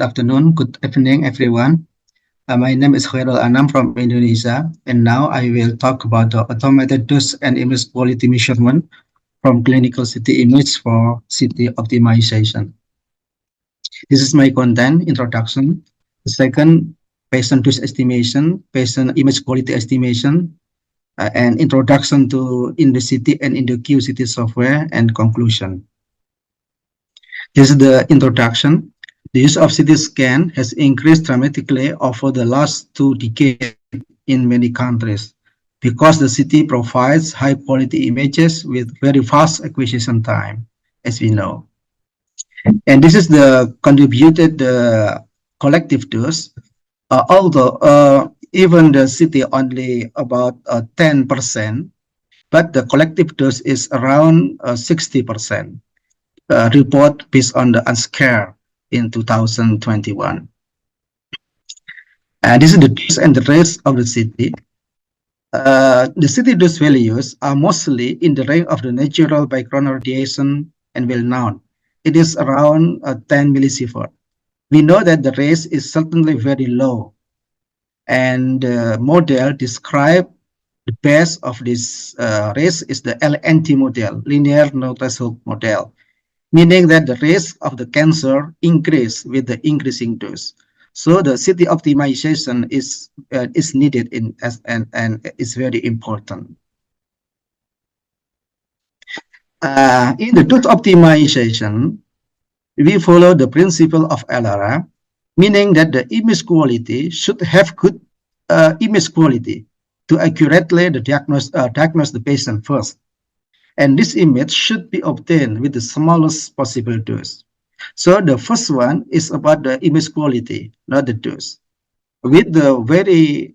afternoon, good evening, everyone. My name is Khairul Anam from Indonesia, and now I will talk about the automated dose and image quality measurement from clinical CT image for CT optimization. This is my content introduction. The second, patient dose estimation, patient image quality estimation, and introduction to in the CT and in the QCT software, and conclusion. This is the introduction. The use of CT scan has increased dramatically over the last 2 decades in many countries because the CT provides high-quality images with very fast acquisition time, as we know. And this is the contributed collective dose, although even the CT only about 10%, but the collective dose is around 60%. Report based on the UNSCARE in 2021. And this is the dose and the rates of the city. The city dose values are mostly in the range of the natural background radiation and well known. It is around 10 millisievert. We know that the race is certainly very low, and the model described the base of this race is the LNT model, linear no threshold model, meaning that the risk of the cancer increase with the increasing dose. So the CT optimization is needed and is very important. In the dose optimization, we follow the principle of LRA, meaning that the image quality should have good image quality to accurately diagnose the patient first. And this image should be obtained with the smallest possible dose. So the first one is about the image quality, not the dose. With the very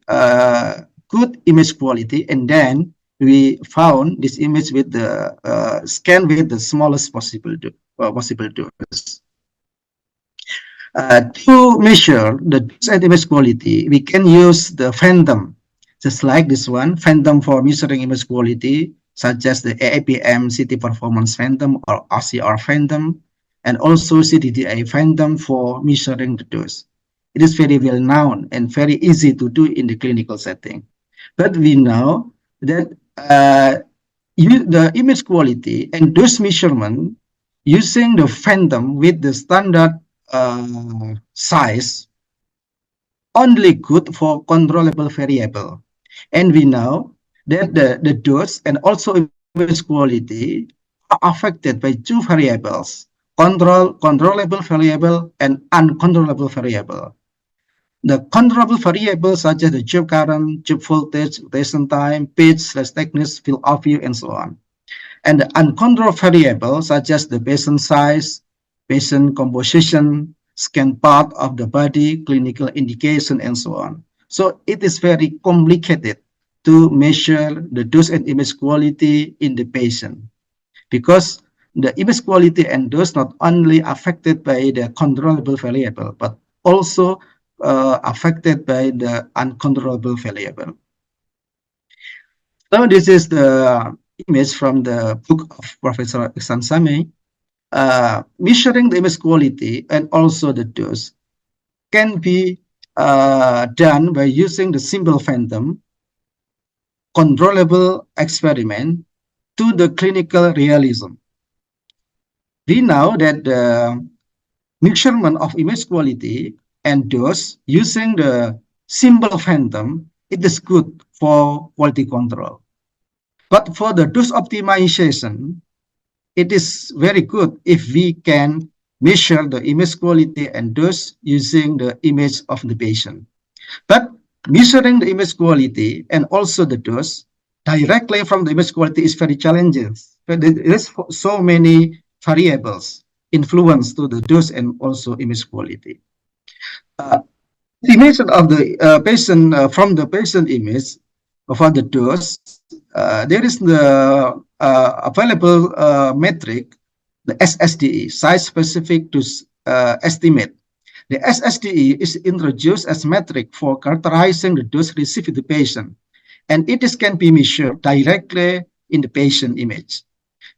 good image quality, and then we found this image with the scan with the smallest possible dose. To measure the dose and image quality, we can use the phantom, just like this one, phantom for measuring image quality, such as the AAPM CT Performance Phantom or RCR Phantom, and also CDDA Phantom for measuring the dose. It is very well known and very easy to do in the clinical setting. But we know that the image quality and dose measurement using the phantom with the standard size only good for controllable variable. And we know that the dose and also image quality are affected by two variables, controllable variable and uncontrollable variable. The controllable variables such as the tube current, tube voltage, rotation time, pitch/thickness, field of view, and so on. And the uncontrollable variables such as the patient size, patient composition, scan part of the body, clinical indication, and so on. So it is very complicated to measure the dose and image quality in the patient, because the image quality and dose not only affected by the controllable variable, but also affected by the uncontrollable variable. So this is the image from the book of Professor Iksan Sami. Measuring the image quality and also the dose can be done by using the simple phantom controllable experiment to the clinical realism. We know that the measurement of image quality and dose using the simple phantom, it is good for quality control. But for the dose optimization, it is very good if we can measure the image quality and dose using the image of the patient. But measuring the image quality and also the dose directly from the image quality is very challenging. There is so many variables influence to the dose and also image quality. Estimation of the patient from the patient image for the dose, there is the available metric, the SSDE, size-specific dose estimate. The SSDE is introduced as metric for characterizing the dose received in the patient, and it can be measured directly in the patient image.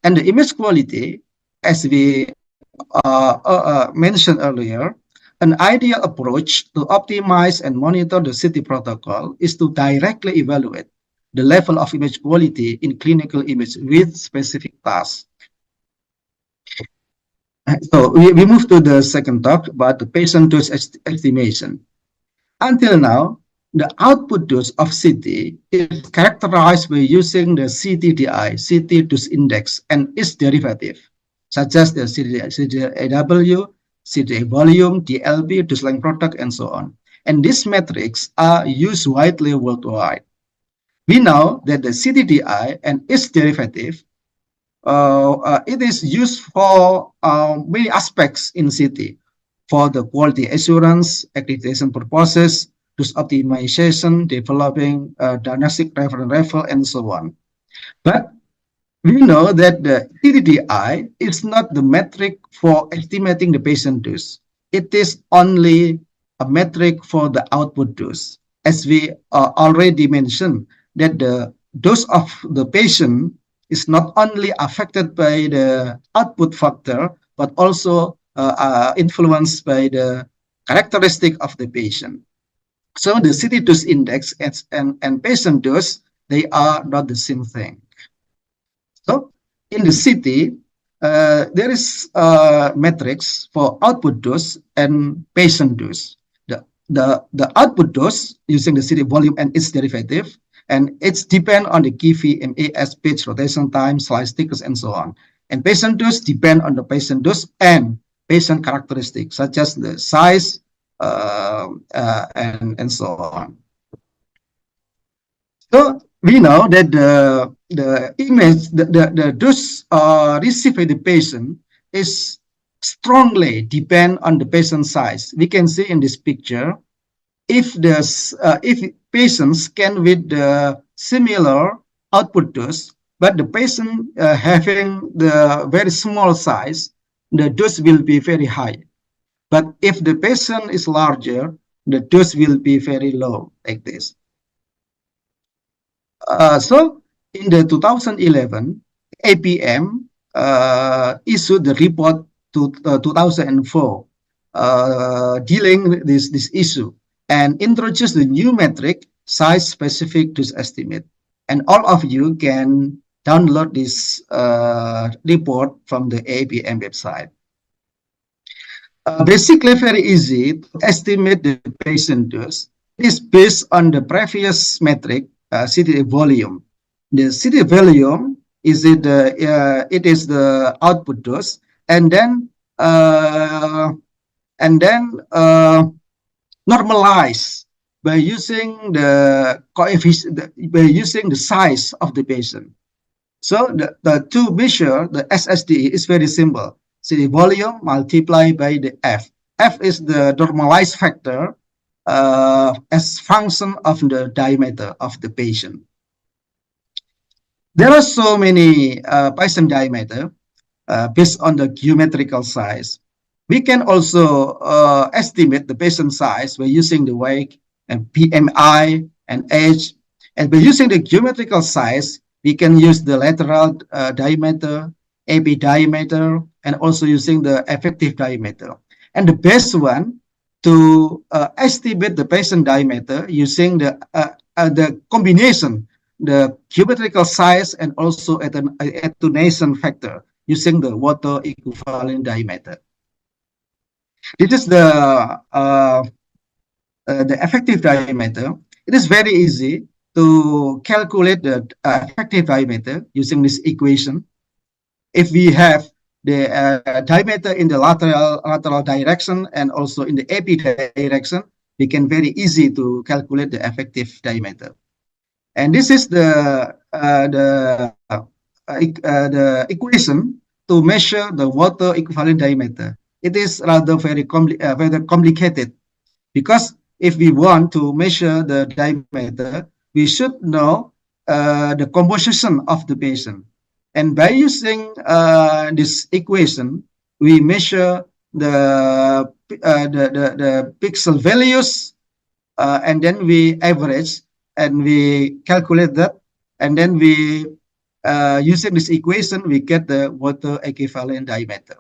And the image quality, as we mentioned earlier, An ideal approach to optimize and monitor the CT protocol is to directly evaluate the level of image quality in clinical image with specific tasks. So we move to the second talk about the patient dose estimation. Until now, the output dose of CT is characterized by using the CTDI, CT dose index, and its derivative, such as the CDAW, CDA volume, DLP, dose length product, and so on. And these metrics are used widely worldwide. We know that the CTDI and its derivative it is used for many aspects in CT, for the quality assurance, accreditation purposes, dose optimization, developing diagnostic reference, and so on. But we know that the TDDI is not the metric for estimating the patient dose. It is only a metric for the output dose. As we already mentioned, that the dose of the patient is not only affected by the output factor, but also influenced by the characteristic of the patient. So the CT dose index and patient dose, they are not the same thing. So in the CT, there is metrics for output dose and patient dose. The output dose using the CT volume and its derivative, and it's depend on the key VMAS, page rotation time, slice thickness, and so on. And patient dose depend on the patient dose and patient characteristics, such as the size and so on. So we know that the image, the dose received by the patient is strongly depend on the patient size. We can see in this picture, if patients can with the similar output dose, but the patient having the very small size, the dose will be very high. But if the patient is larger, the dose will be very low, like this. So in the 2011, APM issued the report to 2004 dealing with this issue and introduced the new metric, size-specific dose estimate. And all of you can download this report from the APM website. Basically, very easy to estimate the patient dose. It is based on the previous metric, CT volume. The CT volume is it is the output dose, and then normalize by using the coefficient, by using the size of the patient. So the to measure the SSDE is very simple. CT volume multiplied by the F. F is the normalized factor as function of the diameter of the patient. There are so many patient diameter based on the geometrical size. We can also estimate the patient size by using the weight and BMI and age. And by using the geometrical size, we can use the lateral diameter, AB diameter, and also using the effective diameter. And the best one to estimate the patient diameter using the combination, the geometrical size and also attenuation factor using the water equivalent diameter. This is the effective diameter. It is very easy to calculate the effective diameter using this equation. If we have the diameter in the lateral direction and also in the AP direction, we can very easy to calculate the effective diameter. And this is the equation to measure the water equivalent diameter. It is rather very complicated, because if we want to measure the diameter, we should know the composition of the patient. And by using this equation, we measure the pixel values, and then we average and we calculate that, and then we using this equation we get the water equivalent diameter.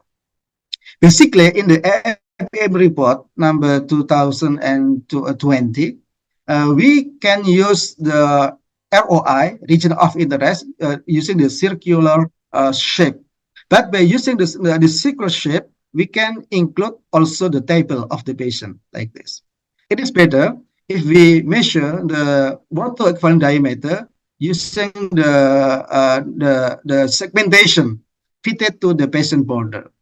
Basically, in the IPM report number 2020, we can use the ROI, region of interest, using the circular shape. But by using the circular shape, we can include also the table of the patient like this. It is better if we measure the water equivalent diameter using the segmentation fitted to the patient border.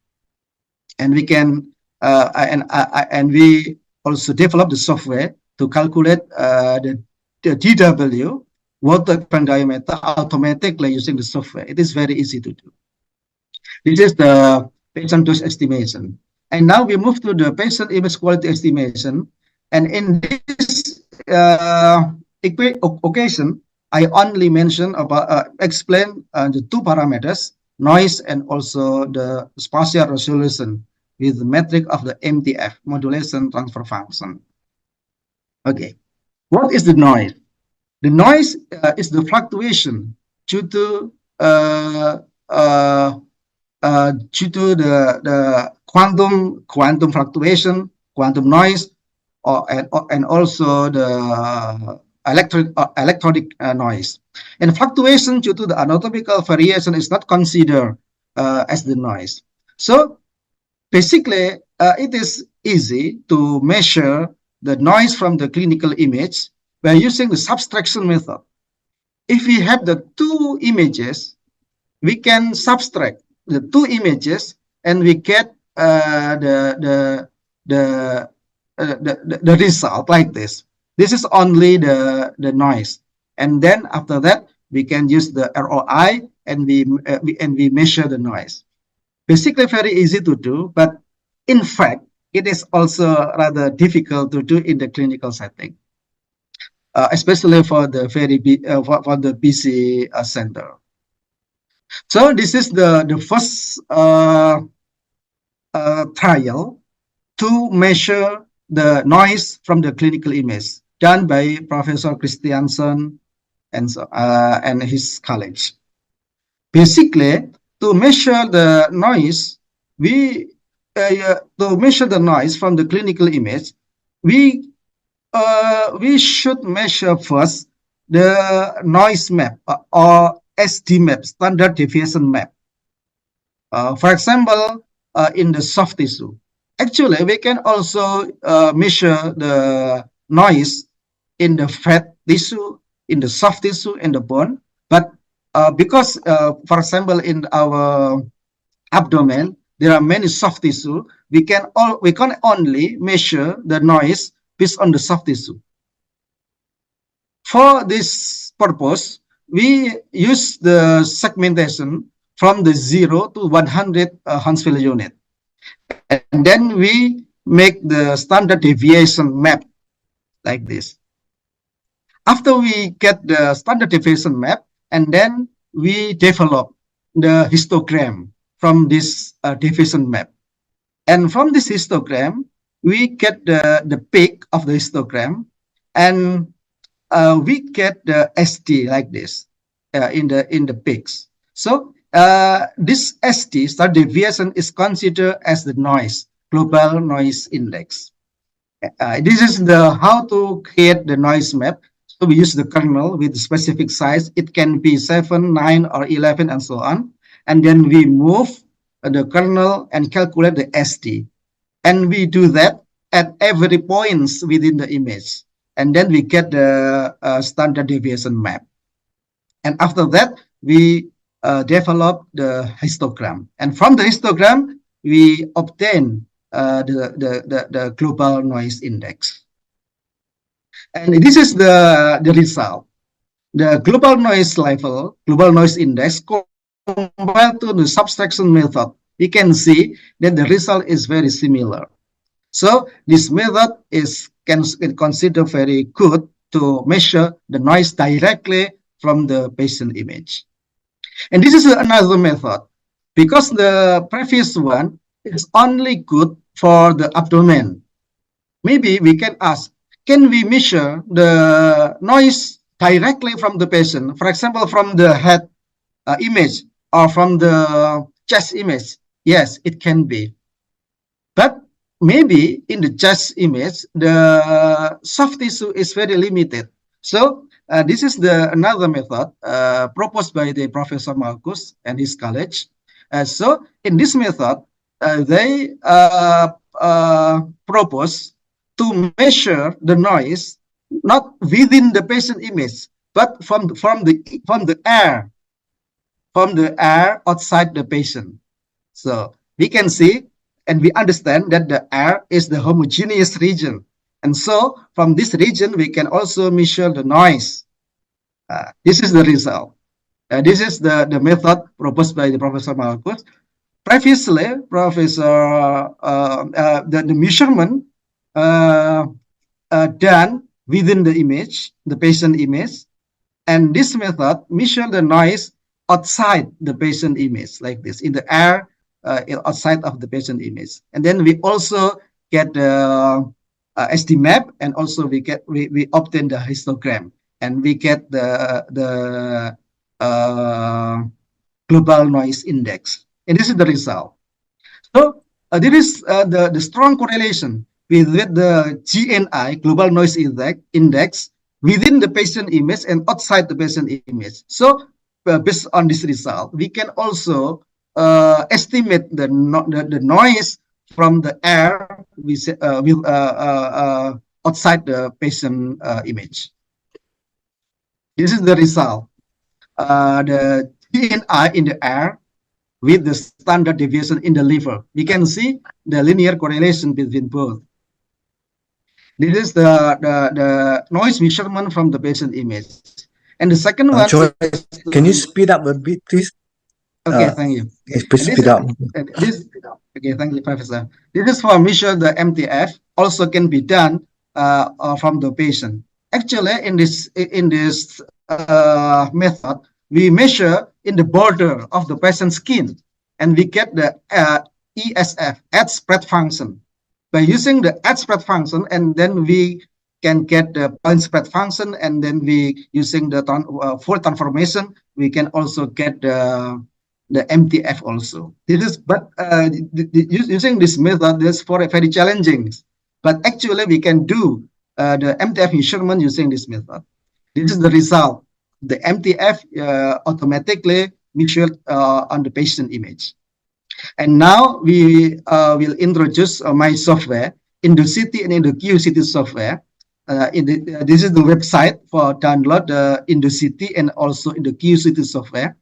And we can and we also develop the software to calculate the DW, water equivalent diameter, automatically using the software. It is very easy to do. This is the patient dose estimation. And now we move to the patient image quality estimation. And in this occasion, I only mention about explain the two parameters, noise and also the spatial resolution with the metric of the MTF, modulation transfer function. Okay, what is the noise? The noise is the fluctuation due to the quantum fluctuation, quantum noise, and also the electronic noise. And fluctuation due to the anatomical variation is not considered as the noise. So basically, it is easy to measure the noise from the clinical image by using the subtraction method. If we have the two images, we can subtract the two images and we get the result like this. This is only the noise, and then after that we can use the ROI and we measure the noise. Basically very easy to do, but in fact it is also rather difficult to do in the clinical setting, especially for the for the busy center. So this is the first trial to measure the noise from the clinical image done by Professor Christiansen and his colleagues. Basically, to measure the noise, to measure the noise from the clinical image, we should measure first the noise map or SD map, standard deviation map. For example, in the soft tissue. Actually, we can also measure the noise in the fat tissue, in the soft tissue, in the bone. But because, for example, in our abdomen, there are many soft tissue, we can only measure the noise based on the soft tissue. For this purpose, we use the segmentation from the 0 to 100 Huntsville unit. And then we make the standard deviation map like this. After we get the standard deviation map, and then we develop the histogram from this deviation map. And from this histogram, we get the peak of the histogram, and we get the SD like this in the peaks. So this SD, standard deviation, is considered as the noise, global noise index. This is the how to create the noise map. So we use the kernel with the specific size. It can be 7, 9, or 11, and so on. And then we move the kernel and calculate the SD. And we do that at every point within the image. And then we get the standard deviation map. And after that, we develop the histogram. And from the histogram, we obtain the global noise index. And this is the result. The global noise level, global noise index, compared to the subtraction method, you can see that the result is very similar. So this method is considered very good to measure the noise directly from the patient image. And this is another method, because the previous one is only good for the abdomen. Maybe we can ask, can we measure the noise directly from the patient? For example, from the head image or from the chest image? Yes, it can be. But maybe in the chest image, the soft tissue is very limited. So this is another method proposed by the Professor Marcus and his college. So in this method, they propose to measure the noise not within the patient image, but from the air outside the patient. So we can see and we understand that the air is the homogeneous region. And so from this region, we can also measure the noise. This is the result. This is the method proposed by the Professor Marcus. Previously, the measurement done within the image, the patient image, and this method measure the noise outside the patient image, like this, in the air outside of the patient image. And then we also get the SD map, and also we obtain the histogram, and we get the global noise index. And this is the result. So there is the strong correlation with the GNI, global noise index, within the patient image and outside the patient image. So based on this result, we can also estimate the noise from the air outside the patient image. This is the result. The GNI in the air with the standard deviation in the liver. We can see the linear correlation between both. This is the noise measurement from the patient image. And the second one... Joy, can you speed up a bit, please? Okay, thank you. Please speed up. Okay, thank you, Professor. This is for measure the MTF, also can be done from the patient. Actually, in this method, we measure in the border of the patient's skin, and we get the ESF, edge spread function. By using the edge spread function, and then we can get the point spread function, and then we using the fold transformation, we can also get the MTF also. This is, but using this method, this is very challenging. But actually, we can do the MTF measurement using this method. This is the result. The MTF automatically measured on the patient image. And now we will introduce my software, IndoCity and IndoQCity software. This is the website for download the IndoCity and also IndoQCity software.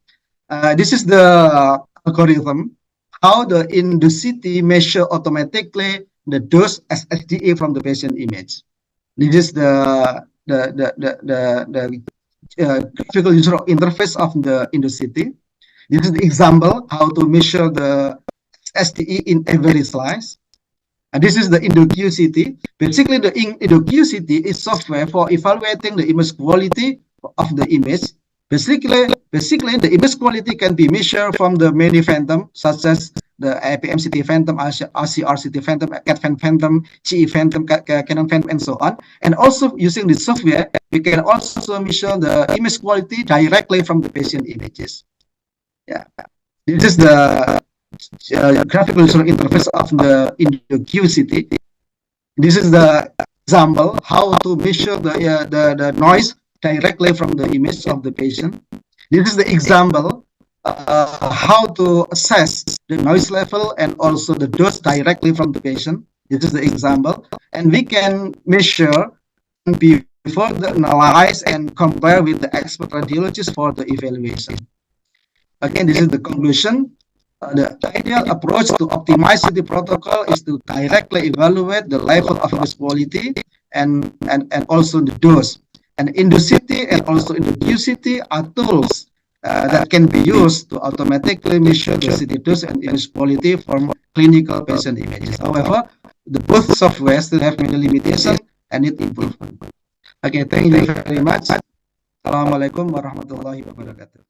This is the algorithm, how the IndoCity measure automatically the dose SSDE from the patient image. This is the graphical user interface of the IndoCity. This is the example how to measure the SSDE in every slice. And this is the IndoQCity. Basically, the IndoQCity is software for evaluating the image quality of the image. Basically, the image quality can be measured from the many phantom, such as the APM-CT phantom, RCR-CT phantom, CAT phantom, GE phantom, Canon phantom, and so on. And also using this software, we can also measure the image quality directly from the patient images. Yeah, this is the graphical user interface of the IndoQCity. This is the example how to measure the noise directly from the image of the patient. This is the example how to assess the noise level and also the dose directly from the patient. This is the example, and we can measure before the analyze and compare with the expert radiologist for the evaluation. Again, this is the conclusion. The ideal approach to optimize the protocol is to directly evaluate the level of image quality and also the dose. And IndoCity and also IndoQCity are tools that can be used to automatically measure the CT dose and image quality from clinical patient images. However, the both software still have many limitations and need improvement. Okay, thank you very much. Assalamualaikum warahmatullahi wabarakatuh.